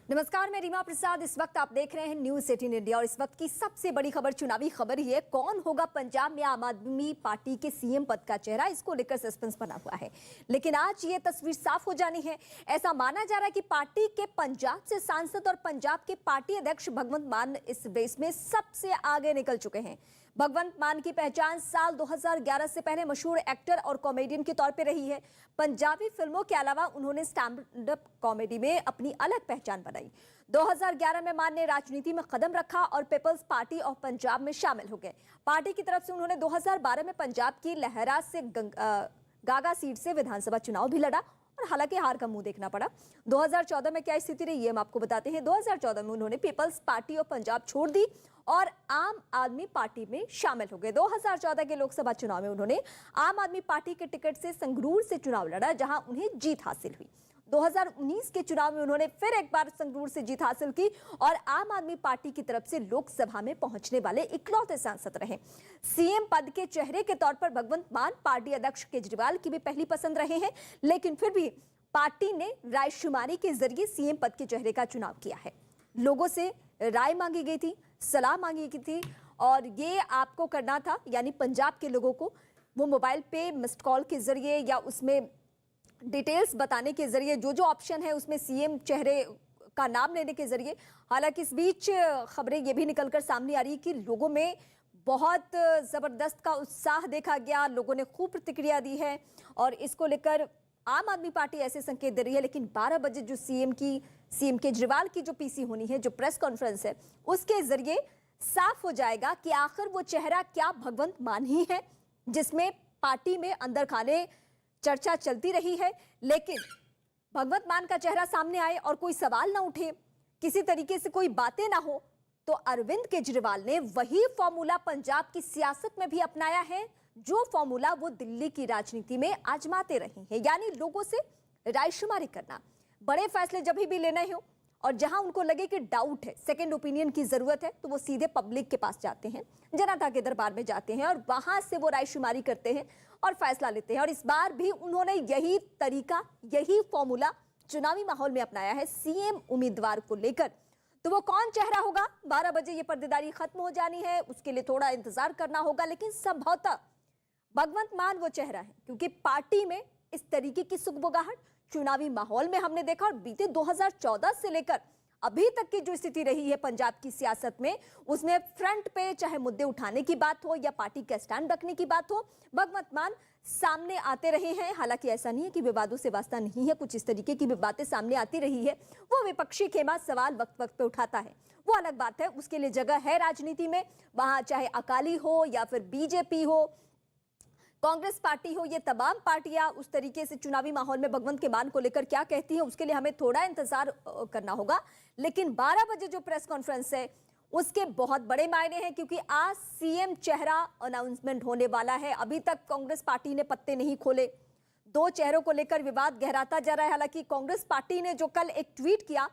नमस्कार, मैं रीमा प्रसाद। इस वक्त आप देख रहे हैं न्यूज 18 इंडिया और इस वक्त की सबसे बड़ी खबर, चुनावी खबर ही है। कौन होगा पंजाब में आम आदमी पार्टी के सीएम पद का चेहरा, इसको लेकर सस्पेंस बना हुआ है। लेकिन आज ये तस्वीर साफ हो जानी है। ऐसा माना जा रहा है कि पार्टी के पंजाब से सांसद और पंजाब के पार्टी अध्यक्ष भगवंत मान इस रेस में सबसे आगे निकल चुके हैं। भगवंत मान की पहचान साल 2011 से पहले मशहूर एक्टर और कॉमेडियन के तौर पे रही है। पंजाबी फिल्मों के अलावा उन्होंने स्टैंड अप कॉमेडी में अपनी अलग पहचान बनाई। 2011 में मान ने राजनीति में कदम रखा और पीपल्स पार्टी ऑफ पंजाब में शामिल हो गए। पार्टी की तरफ से उन्होंने 2012 में पंजाब की लहरा से गागा सीट से विधानसभा चुनाव भी लड़ा और हालांकि हार का मुंह देखना पड़ा। 2014 में क्या स्थिति रही है हम आपको बताते हैं। 2014 में उन्होंने पीपल्स पार्टी ऑफ पंजाब छोड़ दी और आम आदमी पार्टी में शामिल हो गए। 2014 के लोकसभा चुनाव में उन्होंने आम आदमी पार्टी के टिकट से संगरूर से चुनाव लड़ा, जहां उन्हें जीत हासिल हुई। 2019 के चुनाव में उन्होंने फिर एक बार संगरूर से जीत हासिल की और आम आदमी पार्टी की तरफ से लोकसभा में पहुंचने वाले इकलौते सांसद रहे। सीएम पद के चेहरे के तौर पर भगवंत मान पार्टी अध्यक्ष केजरीवाल की भी पहली पसंद रहे हैं, लेकिन फिर भी पार्टी ने रायशुमारी के जरिए सीएम पद के चेहरे का चुनाव किया है। लोगों से राय मांगी गई थी, सलाह मांगी गई थी और ये आपको करना था, यानी पंजाब के लोगों को वो मोबाइल पे मिस्ड कॉल के जरिए या उसमें डिटेल्स बताने के जरिए जो ऑप्शन है उसमें सीएम चेहरे का नाम लेने के जरिए। हालांकि इस बीच खबरें ये भी निकलकर सामने आ रही है कि लोगों में बहुत जबरदस्त का उत्साह देखा गया, लोगों ने खूब प्रतिक्रिया दी है और इसको लेकर आम आदमी पार्टी ऐसे संकेत दे रही है। लेकिन 12 बजे जो सीएम केजरीवाल की जो पीसी होनी है, जो प्रेस कॉन्फ्रेंस है, उसके जरिए साफ हो जाएगा कि आखिर वो चेहरा क्या भगवंत मान ही है, जिसमें पार्टी में अंदर खाने चर्चा चलती रही है। लेकिन भगवंत मान का चेहरा सामने आए और कोई सवाल ना उठे, किसी तरीके से कोई बातें ना हो, तो अरविंद केजरीवाल ने वही फॉर्मूला पंजाब की सियासत में भी अपनाया है, जो फॉर्मूला वो दिल्ली की राजनीति में आजमाते रहे हैं, यानी लोगों से रायशुमारी करना। बड़े फैसले जब भी लेने हो और जहां उनको लगे कि डाउट है, सेकंड ओपिनियन की जरूरत है, तो वो सीधे पब्लिक के पास जाते हैं, जनता के दरबार में जाते हैं और वहां से वो रायशुमारी करते हैं और फैसला लेते हैं। और इस बार भी उन्होंने यही तरीका, यही फॉर्मूला चुनावी माहौल में अपनाया है सीएम उम्मीदवार को लेकर। तो वो कौन चेहरा होगा, 12 बजे ये पर्देदारी खत्म हो जानी है, उसके लिए थोड़ा इंतजार करना होगा। लेकिन संभवतः भगवंत मान वो चेहरा है, क्योंकि पार्टी में इस तरीके की सुगबुगाहट चुनावी माहौल में हमने देखा और बीते 2014 से लेकर अभी तक की जो स्थिति रही है पंजाब की सियासत में, उसमें फ्रंट पे चाहे मुद्दे उठाने की बात हो या पार्टी का स्टैंड रखने की बात हो, भगवंत मान सामने आते रहे हैं। हालांकि ऐसा नहीं है कि विवादों से वास्ता नहीं है, कुछ इस तरीके की भी बातें सामने आती रही है। वो विपक्षी खेमा सवाल वक्त वक्त पे उठाता है, वो अलग बात है, उसके लिए जगह है राजनीति में। वहां चाहे अकाली हो या फिर बीजेपी हो, कांग्रेस पार्टी हो, ये तमाम पार्टियां उस तरीके से चुनावी माहौल में भगवंत के मान को लेकर क्या कहती हैं, उसके लिए हमें थोड़ा इंतजार करना होगा। लेकिन 12 बजे जो प्रेस कॉन्फ्रेंस है उसके बहुत बड़े मायने हैं, क्योंकि आज सीएम चेहरा अनाउंसमेंट होने वाला है। अभी तक कांग्रेस पार्टी ने पत्ते नहीं खोले, दो चेहरों को लेकर विवाद गहराता जा रहा है। हालांकि कांग्रेस पार्टी ने जो कल एक ट्वीट किया,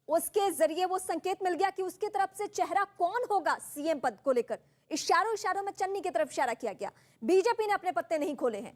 उसके जरिए वो संकेत मिल गया कि उसकी तरफ से चेहरा कौन होगा सीएम पद को लेकर। इशारों में चन्नी की तरफ इशारा किया गया। बीजेपी ने अपने पत्ते नहीं खोले हैं,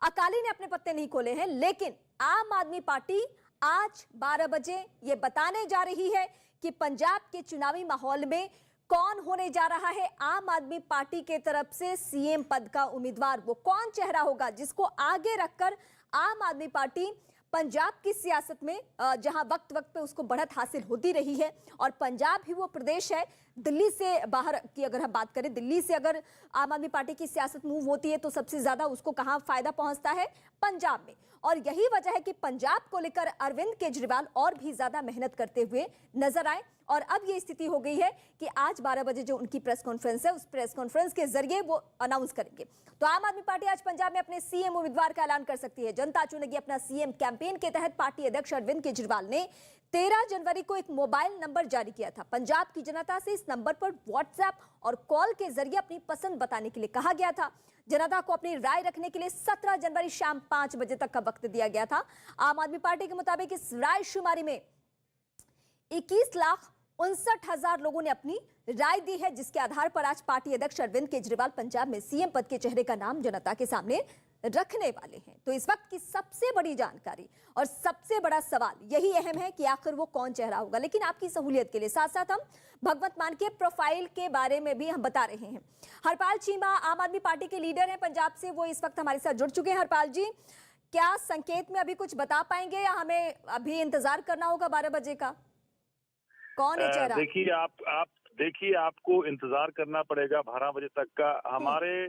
अकाली ने अपने पत्ते नहीं खोले हैं, लेकिन आम आदमी पार्टी आज 12 बजे ये बताने जा रही है कि पंजाब के चुनावी माहौल में कौन होने जा रहा है आम आदमी पार्टी के तरफ से सीएम पद का उम्मीदवार। वो कौन चेहरा होगा जिसको आगे रखकर आम आदमी पार्टी पंजाब की सियासत में, जहां वक्त वक्त पे उसको बढ़त हासिल होती रही है, और पंजाब ही वो प्रदेश है, दिल्ली से बाहर की अगर हम बात करें, दिल्ली से अगर आम आदमी पार्टी की सियासत मूव होती है तो सबसे ज्यादा उसको कहां फायदा पहुंचता है, पंजाब में। और यही वजह है कि पंजाब को लेकर अरविंद केजरीवाल और भी ज्यादा मेहनत करते हुए नजर आए। और अब ये स्थिति हो गई है कि आज 12 बजे जो उनकी प्रेस कॉन्फ्रेंस है, उस प्रेस कॉन्फ्रेंस के जरिए वो अनाउंस करेंगे। तो आम आदमी पार्टी आज पंजाब में अपने सीएम उम्मीदवार का ऐलान कर सकती है। जनता चुनेगी अपना सीएम कैंपेन के तहत पार्टी अध्यक्ष अरविंद केजरीवाल ने 13 जनवरी को एक मोबाइल नंबर जारी किया था। पंजाब की जनता से इस नंबर पर व्हाट्सएप और कॉल के जरिए अपनी पसंद बताने के लिए कहा गया था। जनता को अपनी राय रखने के लिए 17 जनवरी शाम 5 बजे तक का वक्त दिया गया था। आम आदमी पार्टी के मुताबिक इस राय शुमारी में 21,59,000 लोगों ने अपनी राय दी है, जिसके आधार पर आज पार्टी अध्यक्ष अरविंद केजरीवाल पंजाब में सीएम पद के चेहरे का नाम जनता के सामने रखने वाले हैं। तो इस वक्त की सबसे बड़ी जानकारी और सबसे बड़ा सवाल यही अहम है कि आखिर वो कौन चेहरा होगा। लेकिन आपकी सहूलियत के लिए साथ साथ हम भगवंत मान के प्रोफाइल के बारे में भी हम बता रहे हैं। हरपाल चीमा आम आदमी पार्टी के लीडर हैं पंजाब से, वो इस वक्त हमारे साथ जुड़ चुके हैं। हरपाल जी, क्या संकेत में अभी कुछ बता पाएंगे या हमें अभी इंतजार करना होगा 12 बजे का? कौन है चेहरा? देखिए आपको इंतजार करना पड़ेगा 12 बजे तक का। हमारे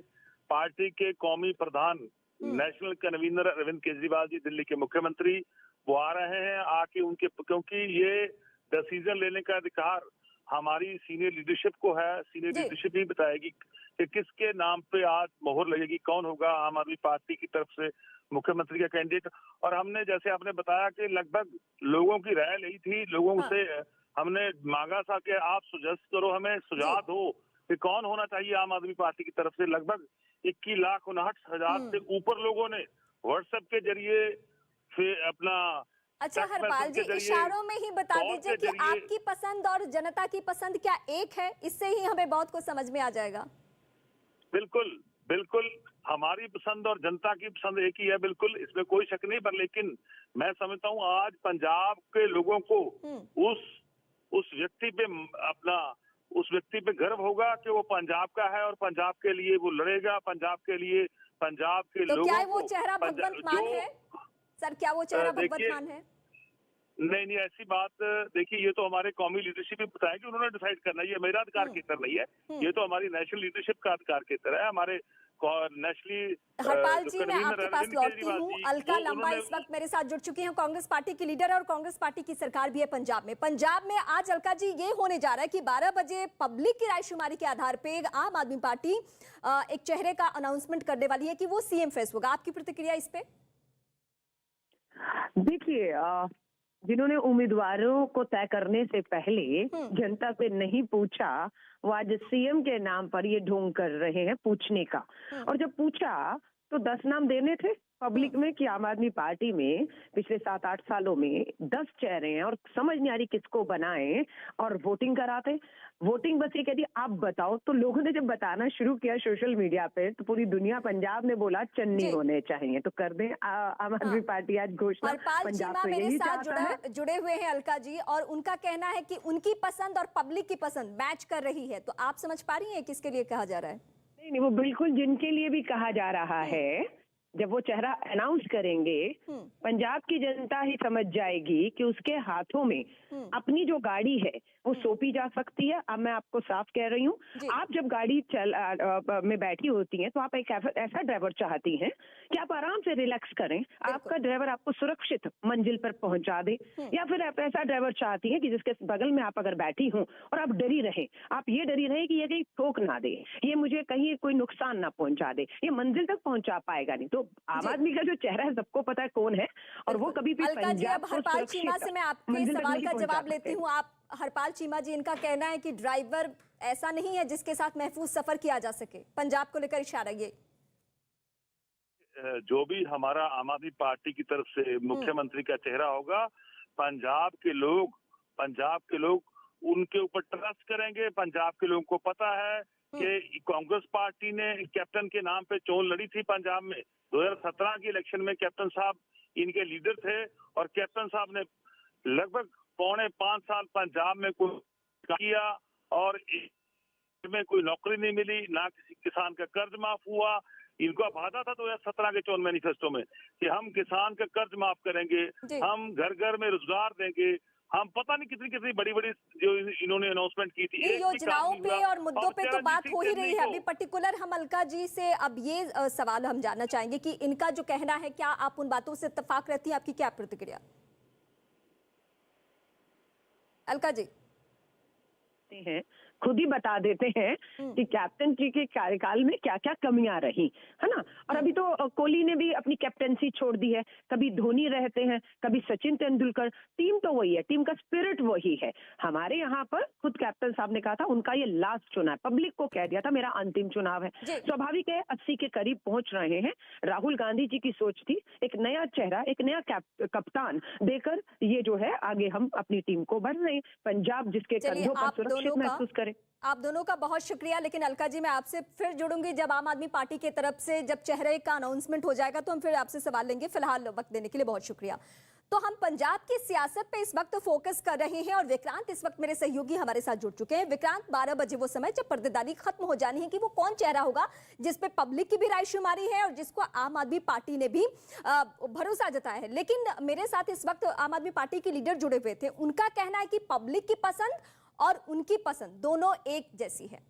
पार्टी के कौमी प्रधान नेशनल कन्वीनर अरविंद केजरीवाल जी, दिल्ली के मुख्यमंत्री, वो आ रहे हैं। आके उनके, क्योंकि ये डिसीजन लेने का अधिकार हमारी सीनियर लीडरशिप को है। सीनियर लीडरशिप ही बताएगी कि किसके नाम पे आज मोहर लगेगी, कौन होगा आम आदमी पार्टी की तरफ से मुख्यमंत्री का कैंडिडेट। और हमने, जैसे आपने बताया, कि लगभग लोगों की राय ली थी, लोगों से हमने मांगा था कि आप सुजेस्ट करो, हमें सुझाव दो कि कौन होना चाहिए आम आदमी पार्टी की तरफ से। लगभग 21,59,000 से ऊपर लोगों ने व्हाट्सएप के जरिए, फिर अपना अच्छा हरपाल जी, इशारों में ही बता दीजिए कि आपकी पसंद और जनता की पसंद क्या एक है? इससे ही हमें बहुत कुछ समझ में आ जाएगा। बिल्कुल बिल्कुल, हमारी पसंद और जनता की पसंद एक ही है, बिल्कुल, इसमें कोई शक नहीं। पर लेकिन मैं समझता हूँ आज पंजाब के लोगों को उस व्यक्ति पे गर्व होगा कि वो पंजाब का है और पंजाब के लिए वो लड़ेगा, पंजाब के लिए, पंजाब के लोगों को। क्या वो चेहरा भगवंत मान है सर? क्या वो चेहरा भगवंत मान है? नहीं, ऐसी बात, देखिए, ये तो हमारे कौमी लीडरशिप भी बताएगी, उन्होंने डिसाइड करना है। ये मेरा अधिकार की तरह नहीं है, ये तो हमारी नेशनल लीडरशिप का अधिकार की तरह है। हमारे नेशनली हरपाल जी, मैं आपके पास लौटती हूँ। अलका लंबा इस वक्त मेरे साथ जुड़ चुकी हैं, कांग्रेस पार्टी की लीडर है और कांग्रेस पार्टी की सरकार भी है पंजाब में। पंजाब में आज अलका जी ये होने जा रहा है कि 12 बजे पब्लिक की रायशुमारी के आधार पे आम आदमी पार्टी एक चेहरे का अनाउंसमेंट करने वाली है कि वो सीएम फेस होगा। आपकी प्रतिक्रिया इस पे? देखिए, जिन्होंने उम्मीदवारों को तय करने से पहले जनता से नहीं पूछा, वो आज सीएम के नाम पर ये ढोंग कर रहे हैं पूछने का। और जब पूछा तो 10 नाम देने थे पब्लिक में कि आम आदमी पार्टी में पिछले 7-8 सालों में 10 चेहरे हैं और समझ नहीं आ रही किसको बनाएं, और वोटिंग कराते। वोटिंग बस ये कह दी आप बताओ। तो लोगों ने जब बताना शुरू किया सोशल मीडिया पे, तो पूरी दुनिया, पंजाब ने बोला चन्नी होने चाहिए। तो कर दें आम आदमी पार्टी आज घोषणा। पंजाब तो यही चाहता है। जुड़े हुए हैं अलका जी, और उनका कहना है कि उनकी पसंद और पब्लिक की पसंद मैच कर रही है। तो आप समझ पा रही हैं किसके लिए कहा जा रहा है? नहीं, वो बिल्कुल जिनके लिए भी कहा जा रहा है। जब वो चेहरा अनाउंस करेंगे, पंजाब की जनता ही समझ जाएगी कि उसके हाथों में अपनी जो गाड़ी है वो सौंपी जा सकती है। अब मैं आपको साफ कह रही हूँ, आप जब गाड़ी में बैठी होती हैं तो आप एक ऐसा ड्राइवर चाहती हैं कि आप आराम से रिलैक्स करें, आपका ड्राइवर आपको सुरक्षित मंजिल पर पहुंचा दे। या फिर आप ऐसा ड्राइवर चाहती हैं कि जिसके बगल में आप अगर बैठी हूँ और आप डरी रहे, आप ये डरी रहे कि ये कहीं ठोक ना दे, ये मुझे कहीं कोई नुकसान ना पहुंचा दे, ये मंजिल तक पहुंचा पाएगा नहीं। तो आम आदमी का जो चेहरा है सबको पता है कौन है, और वो कभी भी पंजाब को हरपाल चीमा से मैं आपके सवाल का जवाब लेती हूँ। आप हरपाल चीमा जी, इनका कहना है कि ड्राइवर ऐसा नहीं है जिसके साथ महफूज सफर किया जा सके। पंजाब को लेकर इशारा ये जो भी हमारा आम आदमी पार्टी की तरफ से मुख्यमंत्री का चेहरा होगा, पंजाब के लोग उनके ऊपर ट्रस्ट करेंगे। पंजाब के लोगों को पता है कि कांग्रेस पार्टी ने कैप्टन के नाम पे चोन लड़ी थी पंजाब में। 2017 के इलेक्शन में कैप्टन साहब इनके लीडर थे, और कैप्टन साहब ने लगभग 4.5 साल पंजाब में कोई किया और में कोई नौकरी नहीं मिली, ना किसी किसान का कर्ज माफ हुआ। इनको वादा था 2017 के चोन मैनिफेस्टो में कि हम किसान का कर्ज माफ करेंगे, हम घर घर में रोजगार देंगे, हम पता नहीं कितनी कितनी बड़ी बड़ी जो इन्होंने अनाउंसमेंट की थी। योजनाओं पे और मुद्दों पे तो बात हो ही रही है। अभी पर्टिकुलर हम अलका जी से अब ये सवाल हम जानना चाहेंगे कि इनका जो कहना है, क्या आप उन बातों से इत्तेफाक रहती हैं? आपकी क्या प्रतिक्रिया? अलका जी हैं, खुद ही बता देते हैं कि कैप्टन जी के कार्यकाल में क्या क्या कमियां रही, है ना। और अभी तो कोहली ने भी अपनी कैप्टनसी छोड़ दी है, कभी धोनी रहते हैं, कभी सचिन तेंदुलकर। टीम तो वही है, टीम का स्पिरिट वही है। हमारे यहाँ पर खुद कैप्टन साहब ने कहा था उनका ये लास्ट चुनाव है, पब्लिक को कह दिया था मेरा अंतिम चुनाव है। स्वाभाविक है 80 के करीब पहुंच रहे हैं। राहुल गांधी जी की सोच थी एक नया चेहरा, एक नया कप्तान देकर ये जो है आगे हम अपनी टीम को बढ़ रहे हैं। पंजाब जिसके कंधों पर सुरक्षित महसूस करे करे। आप दोनों का बहुत शुक्रिया। लेकिन अलका जी, मैं आपसे फिर जुड़ूंगी जब आम आदमी पार्टी की तरफ से जब चेहरे का अनाउंसमेंट हो जाएगा तो हम फिर आपसे सवाल लेंगे। फिलहाल वक्त देने के लिए बहुत शुक्रिया। तो हम पंजाब की सियासत पे इस वक्त फोकस कर रहे हैं और विक्रांत इस वक्त मेरे सहयोगी हमारे साथ जुड़ चुके हैं। विक्रांत, 12 बजे वो समय जब पर्देदारी खत्म हो जानी है कि वो कौन चेहरा होगा जिस पे पब्लिक की भी रायशुमारी है और जिसको आम आदमी पार्टी ने भी भरोसा जताया है। लेकिन मेरे साथ इस वक्त आम आदमी पार्टी के लीडर जुड़े हुए थे। उनका कहना है कि पब्लिक की पसंद और उनकी पसंद दोनों एक जैसी है।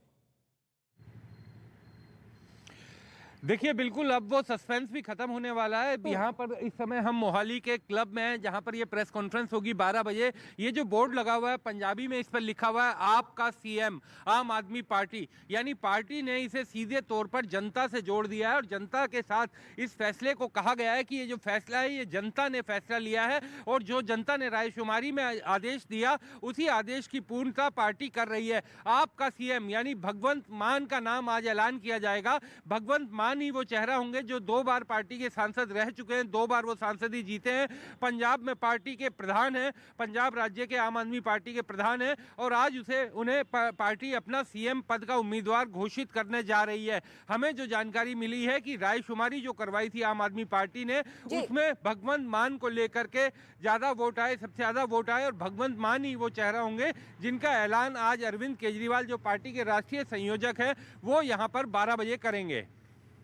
देखिए, बिल्कुल अब वो सस्पेंस भी खत्म होने वाला है। यहाँ पर इस समय हम मोहाली के क्लब में हैं जहाँ पर ये प्रेस कॉन्फ्रेंस होगी 12 बजे। ये जो बोर्ड लगा हुआ है पंजाबी में, इस पर लिखा हुआ है आपका सीएम आम आदमी पार्टी, यानी पार्टी ने इसे सीधे तौर पर जनता से जोड़ दिया है और जनता के साथ इस फैसले को कहा गया है कि ये जो फैसला है ये जनता ने फैसला लिया है और जो जनता ने रायशुमारी में आदेश दिया उसी आदेश की पूर्णता पार्टी कर रही है। आपका सीएम यानी भगवंत मान का नाम आज ऐलान किया जाएगा। भगवंत मान ही वो चेहरा होंगे जो 2 बार पार्टी के सांसद रह चुके हैं, 2 बार वो सांसद ही जीते हैं, पंजाब में पार्टी के प्रधान हैं, पंजाब राज्य के आम आदमी पार्टी के प्रधान हैं और आज उन्हें पार्टी अपना सीएम पद का उम्मीदवार घोषित करने जा रही है। हमें जो जानकारी मिली है कि रायशुमारी जो करवाई थी आम आदमी पार्टी ने उसमें भगवंत मान को लेकर के ज्यादा वोट आए, सबसे ज्यादा वोट आए और भगवंत मान ही वो चेहरा होंगे जिनका ऐलान आज अरविंद केजरीवाल जो पार्टी के राष्ट्रीय संयोजक है वो यहाँ पर 12 बजे करेंगे।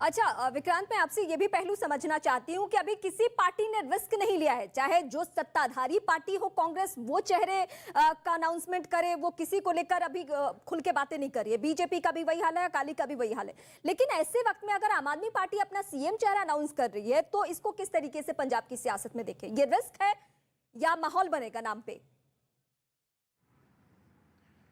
अच्छा विक्रांत, मैं आपसे ये भी पहलू समझना चाहती हूँ कि अभी किसी पार्टी ने रिस्क नहीं लिया है, चाहे जो सत्ताधारी पार्टी हो कांग्रेस वो चेहरे का अनाउंसमेंट करे, वो किसी को लेकर अभी खुल के बातें नहीं करिए। बीजेपी का भी वही हाल है, अकाली का भी वही हाल है। लेकिन ऐसे वक्त में अगर आम आदमी पार्टी अपना सीएम चेहरा अनाउंस कर रही है तो इसको किस तरीके से पंजाब की सियासत में देखें? ये रिस्क है या माहौल बनेगा नाम पे?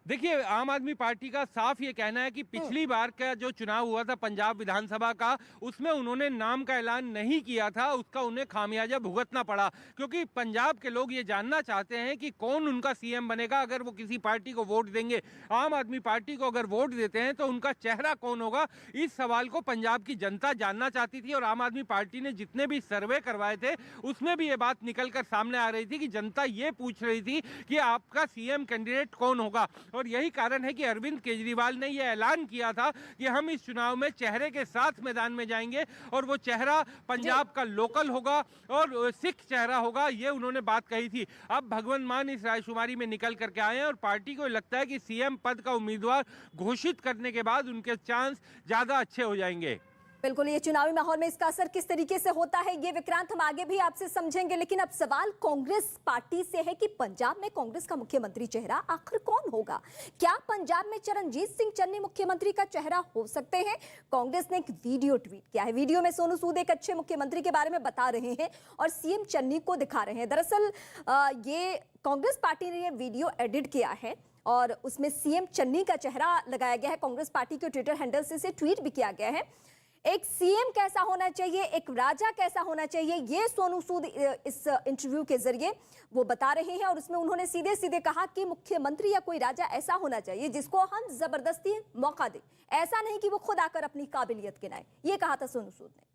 देखिए, आम आदमी पार्टी का साफ ये कहना है कि पिछली बार का जो चुनाव हुआ था पंजाब विधानसभा का, उसमें उन्होंने नाम का ऐलान नहीं किया था, उसका उन्हें खामियाजा भुगतना पड़ा क्योंकि पंजाब के लोग ये जानना चाहते हैं कि कौन उनका सीएम बनेगा। अगर वो किसी पार्टी को वोट देंगे, आम आदमी पार्टी को अगर वोट देते हैं तो उनका चेहरा कौन होगा, इस सवाल को पंजाब की जनता जानना चाहती थी। और आम आदमी पार्टी ने जितने भी सर्वे करवाए थे उसमें भी ये बात निकल कर सामने आ रही थी कि जनता ये पूछ रही थी कि आपका सीएम कैंडिडेट कौन होगा। और यही कारण है कि अरविंद केजरीवाल ने यह ऐलान किया था कि हम इस चुनाव में चेहरे के साथ मैदान में जाएंगे और वो चेहरा पंजाब का लोकल होगा और सिख चेहरा होगा, ये उन्होंने बात कही थी। अब भगवंत मान इस रायशुमारी में निकल करके आए हैं और पार्टी को लगता है कि सीएम पद का उम्मीदवार घोषित करने के बाद उनके चांस ज्यादा अच्छे हो जाएंगे। बिल्कुल, ये चुनावी माहौल में इसका असर किस तरीके से होता है ये विक्रांत हम आगे भी आपसे समझेंगे। लेकिन अब सवाल कांग्रेस पार्टी से है कि पंजाब में कांग्रेस का मुख्यमंत्री चेहरा आखिर कौन होगा? क्या पंजाब में चरणजीत सिंह चन्नी मुख्यमंत्री का चेहरा हो सकते हैं? कांग्रेस ने एक वीडियो ट्वीट किया है। वीडियो में सोनू सूद एक अच्छे मुख्यमंत्री के बारे में बता रहे हैं और सीएम चन्नी को दिखा रहे हैं। दरअसल ये कांग्रेस पार्टी ने ये वीडियो एडिट किया है और उसमें सीएम चन्नी का चेहरा लगाया गया है। कांग्रेस पार्टी के ट्विटर हैंडल से इसे ट्वीट भी किया गया है। एक सीएम कैसा होना चाहिए, एक राजा कैसा होना चाहिए, ये सोनू सूद इस इंटरव्यू के जरिए वो बता रहे हैं और उसमें उन्होंने सीधे सीधे कहा कि मुख्यमंत्री या कोई राजा ऐसा होना चाहिए जिसको हम जबरदस्ती मौका दें, ऐसा नहीं कि वो खुद आकर अपनी काबिलियत गिनाए। ये कहा था सोनू सूद ने।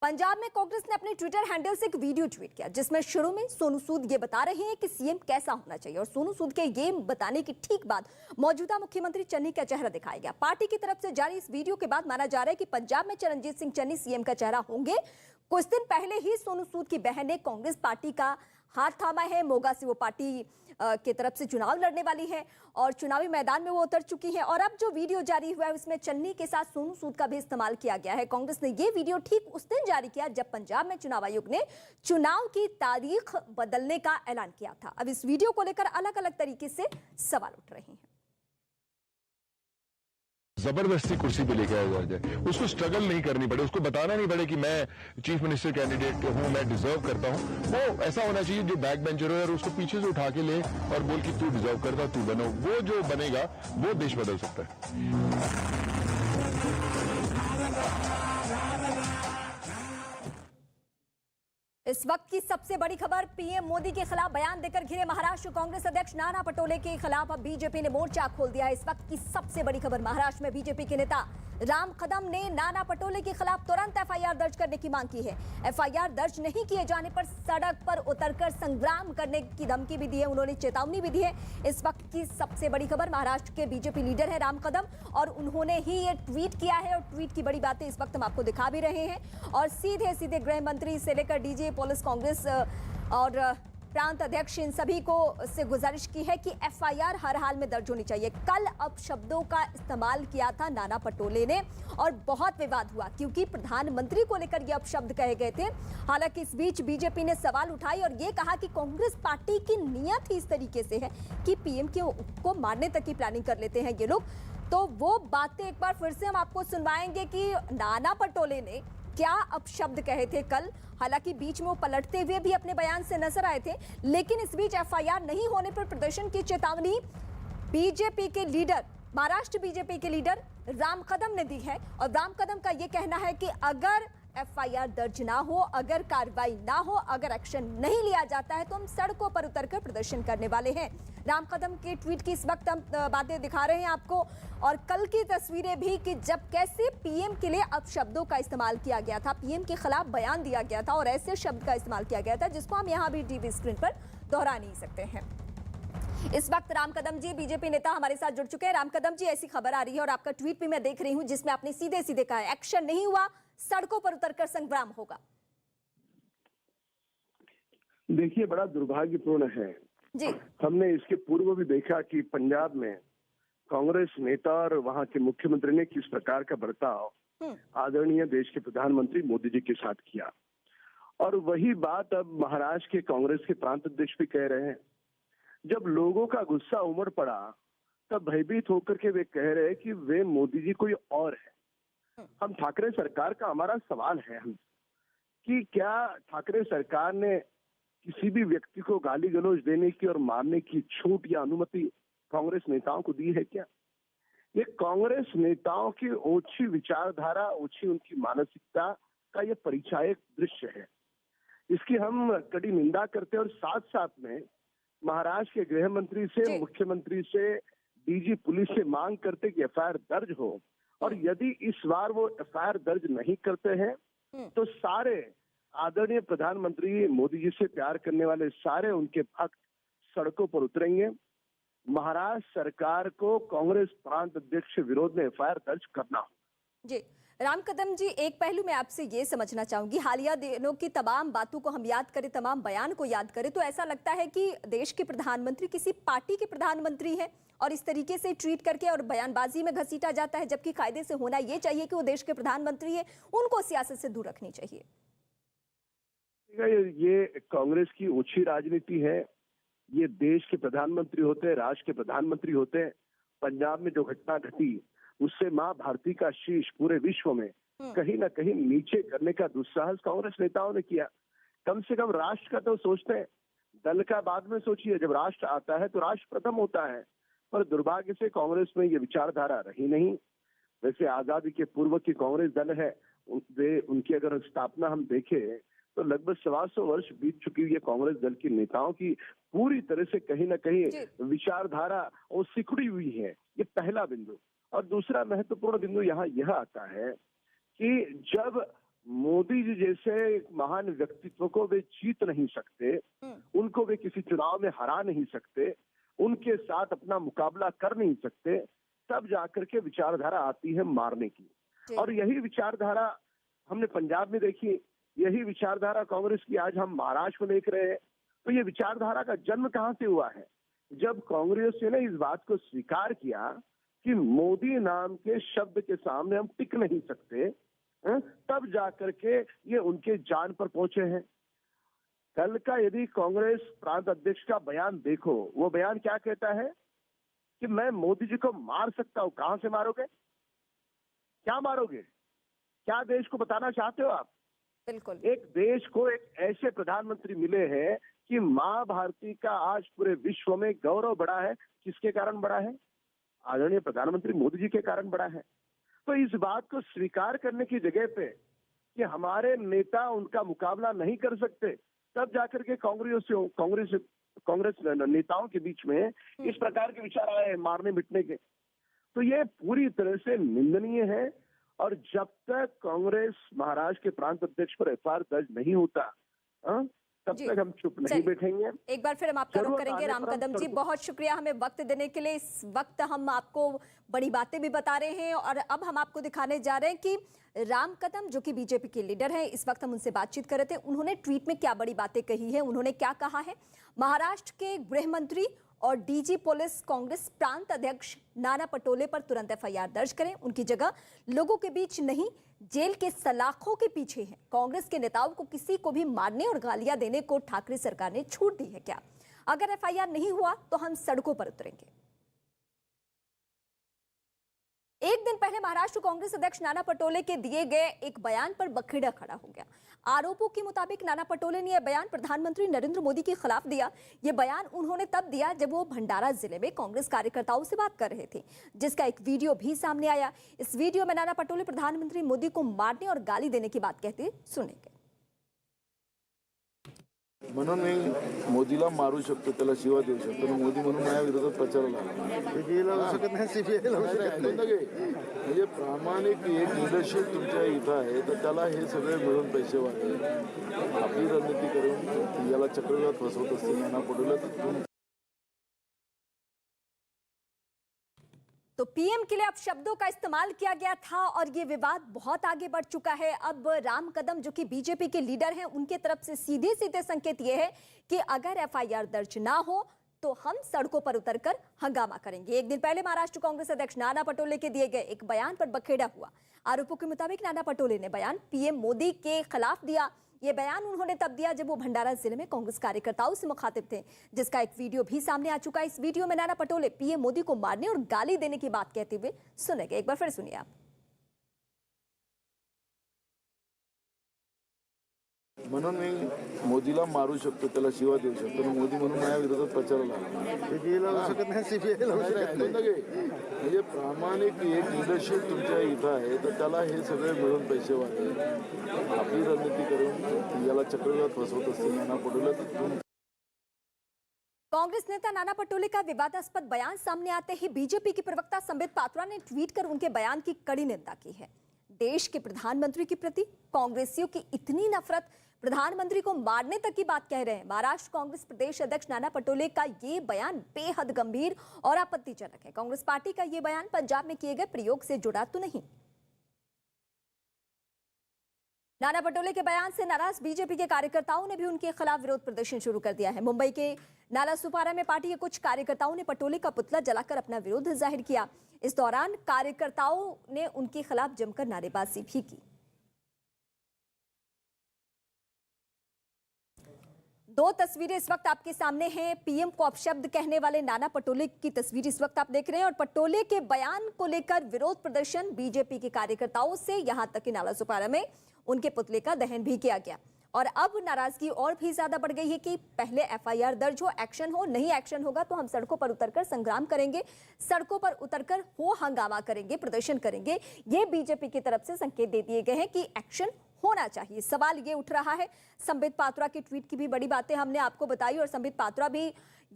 पंजाब में कांग्रेस ने अपने ट्विटर हैंडल से एक वीडियो ट्वीट किया जिसमें शुरू में सोनू सूद ये बता रहे हैं कि सीएम कैसा होना चाहिए और सोनू सूद के ये बताने की ठीक बाद मौजूदा मुख्यमंत्री चन्नी का चेहरा दिखाया गया। पार्टी की तरफ से जारी इस वीडियो के बाद माना जा रहा है कि पंजाब में चरणजीत सिंह चन्नी सीएम का चेहरा होंगे। कुछ दिन पहले ही सोनू सूद की बहन ने कांग्रेस पार्टी का हाथ थामा है। मोगा से वो पार्टी की तरफ से चुनाव लड़ने वाली है और चुनावी मैदान में वो उतर चुकी है। और अब जो वीडियो जारी हुआ है उसमें चन्नी के साथ सोनू सूद का भी इस्तेमाल किया गया है। कांग्रेस ने ये वीडियो ठीक उस दिन जारी किया जब पंजाब में चुनाव आयोग ने चुनाव की तारीख बदलने का ऐलान किया था। अब इस वीडियो को लेकर अलग अलग तरीके से सवाल उठ रहे हैं। जबरदस्ती कुर्सी पे लेके आया जाए, उसको स्ट्रगल नहीं करनी पड़े, उसको बताना नहीं पड़े कि मैं चीफ मिनिस्टर कैंडिडेट हूं, मैं डिजर्व करता हूं। वो ऐसा होना चाहिए जो बैक बेंचर हो और उसको पीछे से उठा के ले और बोल कि तू डिजर्व करता, तू बनो। वो जो बनेगा वो देश बदल सकता है। इस वक्त की सबसे बड़ी खबर, पीएम मोदी के खिलाफ बयान देकर घिरे महाराष्ट्र कांग्रेस अध्यक्ष नाना पटोले के खिलाफ अब बीजेपी ने मोर्चा खोल दिया है। इस वक्त की सबसे बड़ी खबर, महाराष्ट्र में बीजेपी के नेता राम कदम ने नाना पटोले के खिलाफ तुरंत एफआईआर दर्ज करने की मांग की है। एफआईआर दर्ज नहीं किए जाने पर सड़क पर उतरकर संग्राम करने की धमकी भी दी है, उन्होंने चेतावनी भी दी है। इस वक्त की सबसे बड़ी खबर, महाराष्ट्र के बीजेपी लीडर है राम कदम और उन्होंने ही ये ट्वीट किया है और ट्वीट की बड़ी बातें इस वक्त हम आपको दिखा भी रहे हैं। और सीधे सीधे गृह मंत्री से लेकर डीजी, पुलिस, कांग्रेस और प्रांत अध्यक्ष, इन सभी को से गुजारिश की है कि एफआईआर हर हाल में दर्ज होनी चाहिए। कल अपशब्दों का इस्तेमाल किया था नाना पटोले ने और बहुत विवाद हुआ क्योंकि प्रधानमंत्री को लेकर ये अपशब्द कहे गए थे। हालांकि इस बीच बीजेपी ने सवाल उठाई और ये कहा कि कांग्रेस पार्टी की नीयत ही इस तरीके से है कि पीएम को मारने तक की प्लानिंग कर लेते हैं ये लोग। तो वो बातें एक बार फिर से हम आपको सुनवाएंगे कि नाना पटोले ने क्या अपशब्द कहे थे कल। हालांकि बीच में वो पलटते हुए भी अपने बयान से नजर आए थे, लेकिन इस बीच एफआईआर नहीं होने पर प्रदर्शन की चेतावनी बीजेपी के लीडर, महाराष्ट्र बीजेपी के लीडर राम कदम ने दी है। और राम कदम का ये कहना है कि अगर एफआईआर दर्ज ना हो, अगर कार्रवाई ना हो, अगर एक्शन नहीं लिया जाता है तो हम सड़कों पर उतरकर प्रदर्शन करने वाले हैं। राम कदम के ट्वीट की इस वक्त हम बातें दिखा रहे हैं आपको और कल की तस्वीरें भी कि जब कैसे पीएम के लिए अपशब्दों का इस्तेमाल किया गया था, पीएम के खिलाफ बयान दिया गया था और ऐसे शब्द का इस्तेमाल किया गया था जिसको हम यहाँ भी टीवी स्क्रीन पर दोहरा नहीं सकते हैं। इस वक्त राम कदम जी, बीजेपी नेता, हमारे साथ जुड़ चुके हैं। राम कदम जी, ऐसी खबर आ रही है और आपका ट्वीट भी मैं देख रही हूं जिसमें आपने सीधे सीधे कहा है एक्शन नहीं हुआ, सड़कों पर उतरकर संग्राम होगा। देखिए, बड़ा दुर्भाग्यपूर्ण है जी। हमने इसके पूर्व भी देखा कि पंजाब में कांग्रेस नेता और वहां के मुख्यमंत्री ने किस प्रकार का बर्ताव आदरणीय देश के प्रधानमंत्री मोदी जी के साथ किया। और वही बात अब महाराष्ट्र के कांग्रेस के प्रांत अध्यक्ष भी कह रहे हैं। जब लोगों का गुस्सा उमड़ पड़ा तब भयभीत होकर के वे कह रहे हैं कि वे मोदी जी कोई और है। हम ठाकरे सरकार का, हमारा सवाल है हम कि क्या ठाकरे सरकार ने किसी भी व्यक्ति को गाली गलौज देने की और मारने की छूट या अनुमति कांग्रेस नेताओं को दी है क्या? ये कांग्रेस नेताओं की ओछी विचारधारा, ओछी उनकी मानसिकता का ये परिचायक दृश्य है। इसकी हम कड़ी निंदा करते हैं और साथ साथ में महाराष्ट्र के गृह मंत्री से, मुख्यमंत्री से, डीजी पुलिस से मांग करते कि एफआईआर दर्ज हो और यदि इस बार वो एफआईआर दर्ज नहीं करते हैं तो सारे आदरणीय प्रधानमंत्री मोदी जी से प्यार करने वाले सारे उनके भक्त सड़कों पर उतरेंगे। महाराष्ट्र सरकार को कांग्रेस प्रांत अध्यक्ष के विरोध में एफआईआर दर्ज करना हो। जी राम कदम जी, एक पहलू मैं आपसे ये समझना चाहूंगी, हालिया दिनों की तमाम बातों को हम याद करें, तमाम बयान को याद करें तो ऐसा लगता है कि देश के प्रधानमंत्री किसी पार्टी के प्रधानमंत्री हैं और इस तरीके से ट्वीट करके और बयानबाजी में घसीटा जाता है, जबकि कायदे से होना ये चाहिए कि वो देश के प्रधानमंत्री है, उनको सियासत से दूर रखनी चाहिए। ये कांग्रेस की ओछी राजनीति है। ये देश के प्रधानमंत्री होते हैं, राष्ट्र के प्रधानमंत्री होते हैं। पंजाब में जो घटना घटी उससे मां भारती का शीश पूरे विश्व में कहीं ना कहीं नीचे करने का दुस्साहस कांग्रेस नेताओं ने किया। कम से कम राष्ट्र का तो सोचते हैं, दल का बाद में सोचिए। जब राष्ट्र आता है तो राष्ट्र प्रथम होता है, पर दुर्भाग्य से कांग्रेस में ये विचारधारा रही नहीं। वैसे आजादी के पूर्व की कांग्रेस दल है, उनकी अगर स्थापना हम देखें तो लगभग 125 वर्ष बीत चुकी है। कांग्रेस दल के नेताओं की पूरी तरह से कहीं ना कहीं विचारधारा और सिकुड़ी हुई है। ये पहला बिंदु। और दूसरा महत्वपूर्ण बिंदु यहाँ यह आता है कि जब मोदी जी जैसे महान व्यक्तित्व को वे जीत नहीं सकते, उनको वे किसी चुनाव में हरा नहीं सकते, उनके साथ अपना मुकाबला कर नहीं सकते, तब जाकर के विचारधारा आती है मारने की। और यही विचारधारा हमने पंजाब में देखी, यही विचारधारा कांग्रेस की आज हम महाराष्ट्र में देख रहे हैं। तो ये विचारधारा का जन्म कहां से हुआ है? जब कांग्रेस ने इस बात को स्वीकार किया कि मोदी नाम के शब्द के सामने हम टिक नहीं सकते, तब जाकर के ये उनके जान पर पहुंचे हैं। कल का यदि कांग्रेस प्रांत अध्यक्ष का बयान देखो, वो बयान क्या कहता है कि मैं मोदी जी को मार सकता हूं। कहां से मारोगे? क्या मारोगे? क्या देश को बताना चाहते हो आप? बिल्कुल। एक देश को एक ऐसे प्रधानमंत्री मिले हैं कि मां भारती का आज पूरे विश्व में गौरव बढ़ा है। किसके कारण बढ़ा है? आदरणीय प्रधानमंत्री मोदी जी के कारण बढ़ा है। तो इस बात को स्वीकार करने की जगह पे कि हमारे नेता उनका मुकाबला नहीं कर सकते, तब जाकर के कांग्रेस नेताओं के बीच में इस प्रकार के विचार आए मारने मिटने के। तो ये पूरी तरह से निंदनीय है, और जब तक कांग्रेस महाराष्ट्र के प्रांत अध्यक्ष पर एफआईआर दर्ज नहीं होता, तब तक हम चुप नहीं बैठेंगे। एक बार फिर हम आपका रुख करेंगे। राम कदम जी, बहुत शुक्रिया हमें वक्त देने के लिए। इस वक्त हम आपको बड़ी बातें भी बता रहे हैं और अब हम आपको दिखाने जा रहे हैं कि राम कदम जो कि बीजेपी के लीडर हैं, इस वक्त हम उनसे बातचीत कर रहे थे, उन्होंने ट्वीट में क्या बड़ी बातें कही है, उन्होंने क्या कहा है। महाराष्ट्र के गृह मंत्री और डीजी पुलिस कांग्रेस प्रांत अध्यक्ष नाना पटोले पर तुरंत एफआईआर दर्ज करें, उनकी जगह लोगों के बीच नहीं जेल के सलाखों के पीछे है। कांग्रेस के नेताओं को किसी को भी मारने और गालियां देने को ठाकरे सरकार ने छूट दी है क्या? अगर एफआईआर नहीं हुआ तो हम सड़कों पर उतरेंगे। एक दिन पहले महाराष्ट्र कांग्रेस अध्यक्ष नाना पटोले के दिए गए एक बयान पर बखेड़ा खड़ा हो गया। आरोपों के मुताबिक नाना पटोले ने यह बयान प्रधानमंत्री नरेंद्र मोदी के खिलाफ दिया। यह बयान उन्होंने तब दिया जब वो भंडारा जिले में कांग्रेस कार्यकर्ताओं से बात कर रहे थे, जिसका एक वीडियो भी सामने आया। इस वीडियो में नाना पटोले प्रधानमंत्री मोदी को मारने और गाली देने की बात कहते सुनेंगे। म्हणून मी मोदीला मारू शकतो, त्याला शिवा देऊ शकतो, मोदी म्हणून माझ्या विरोधात प्रचाराला लागला शकत नाही, सीबीआय लावू शकत नाही। म्हणजे प्रामाणिक एक लीडरशिप तुमच्या इथं आहे, तर त्याला हे सगळे मिळून पैसे वाटले, आपली रणनीती करून याला चक्रव्यूहात फसवत असते नाना पटोले। तर तो पीएम के लिए अब शब्दों का इस्तेमाल किया गया था और ये विवाद बहुत आगे बढ़ चुका है। अब राम कदम जो कि बीजेपी के लीडर हैं, उनके तरफ से सीधे सीधे संकेत ये है कि अगर एफआईआर दर्ज ना हो तो हम सड़कों पर उतरकर हंगामा करेंगे। एक दिन पहले महाराष्ट्र कांग्रेस अध्यक्ष नाना पटोले के दिए गए एक बयान पर बखेड़ा हुआ। आरोपों के मुताबिक नाना पटोले ने बयान पीएम मोदी के खिलाफ दिया। ये बयान उन्होंने तब दिया जब वो भंडारा जिले में कांग्रेस कार्यकर्ताओं से मुखातिब थे, जिसका एक वीडियो भी सामने आ चुका है। इस वीडियो में नाना पटोले पीएम मोदी को मारने और गाली देने की बात कहते हुए सुनेंगे। एक बार फिर सुनिए आप। म्हणून मी मोदीला मारू शकतो, त्याला शिवा देऊ शकतो, मोदी म्हणून माझ्या विरोधात प्रचाराला लागला लावू शकत नाही, सीबीआय लावू शकत नाही। म्हणजे प्रामाणिक एक लीडरशिप तुमच्या इथं आहे, तर त्याला हे सगळे मिळून पैसे वाटले, आपली रणनीती करून याला चक्रव्यूहात फसवत असते नाना पटोले। कांग्रेस नेता नाना पटोले का विवादास्पद बयान सामने आते ही बीजेपी की प्रवक्ता संबित पात्रा ने ट्वीट कर उनके बयान की कड़ी निंदा की है। देश के प्रधानमंत्री के प्रति कांग्रेसियों की इतनी नफरत, प्रधानमंत्री को मारने तक की बात कह रहे हैं। महाराष्ट्र कांग्रेस प्रदेश अध्यक्ष नाना पटोले का ये बयान बेहद गंभीर और आपत्तिजनक है। कांग्रेस पार्टी का ये बयान पंजाब में किए गए प्रयोग से जुड़ा तो नहीं। नाना पटोले के बयान से नाराज बीजेपी के कार्यकर्ताओं ने भी उनके खिलाफ विरोध प्रदर्शन शुरू कर दिया है। मुंबई के नालासोपारा में पार्टी के कुछ कार्यकर्ताओं ने पटोले का पुतला जलाकर अपना विरोध जाहिर किया। इस दौरान कार्यकर्ताओं ने उनके खिलाफ जमकर नारेबाजी भी की। दो तस्वीरें इस वक्त आपके सामने हैं। पीएम को अपशब्द कहने वाले नाना पटोले की तस्वीर इस वक्त आप देख रहे हैं और पटोले के बयान को लेकर विरोध प्रदर्शन बीजेपी के कार्यकर्ताओं से, यहां तक कि नालासोपारा में उनके पुतले का दहन भी किया गया। और अब नाराजगी और भी ज्यादा बढ़ गई है कि पहले एफआईआर दर्ज हो, एक्शन हो, नहीं एक्शन होगा तो हम सड़कों पर उतरकर संग्राम करेंगे, सड़कों पर उतरकर हो हंगामा करेंगे, प्रदर्शन करेंगे। ये बीजेपी की तरफ से संकेत दे दिए गए हैं कि एक्शन होना चाहिए। सवाल ये उठ रहा है, संबित पात्रा के ट्वीट की भी बड़ी बातें हमने आपको बताई और संबित पात्रा भी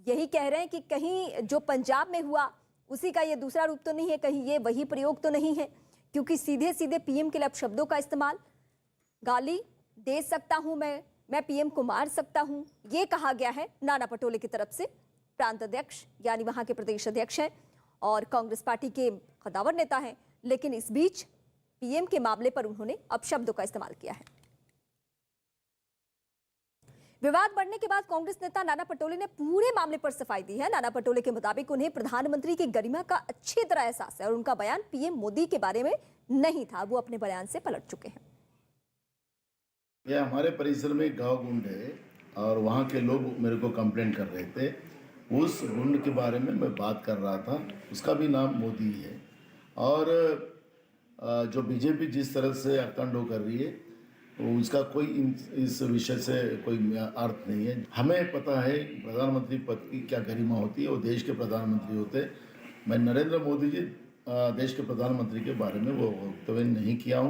यही कह रहे हैं कि कहीं जो पंजाब में हुआ उसी का ये दूसरा रूप तो नहीं है, कहीं ये वही प्रयोग तो नहीं है, क्योंकि सीधे सीधे पीएम के लिए शब्दों का इस्तेमाल, गाली दे सकता हूं मैं पीएम को मार सकता हूं, ये कहा गया है नाना पटोले की तरफ से। प्रांत अध्यक्ष यानी वहां के प्रदेश अध्यक्ष हैं और कांग्रेस पार्टी के कद्दावर नेता हैं, लेकिन इस बीच पीएम के मामले पर उन्होंने अपशब्दों का इस्तेमाल किया है। विवाद बढ़ने के बाद कांग्रेस नेता नाना पटोले ने पूरे मामले पर सफाई दी है। नाना पटोले के मुताबिक उन्हें प्रधानमंत्री की गरिमा का अच्छी तरह एहसास है और उनका बयान पीएम मोदी के बारे में नहीं था। वो अपने बयान से पलट चुके हैं। यह हमारे परिसर में एक गांव गुंड है और वहाँ के लोग मेरे को कंप्लेंट कर रहे थे। उस गुंड के बारे में मैं बात कर रहा था, उसका भी नाम मोदी है। और जो बीजेपी जिस तरह से आतंक कर रही है उसका कोई इस विषय से कोई अर्थ नहीं है। हमें पता है प्रधानमंत्री पद की क्या गरिमा होती है, वो देश के प्रधानमंत्री होते हैं। मैं नरेंद्र मोदी जी देश के प्रधानमंत्री के बारे में वो वक्तव्य नहीं किया हूँ।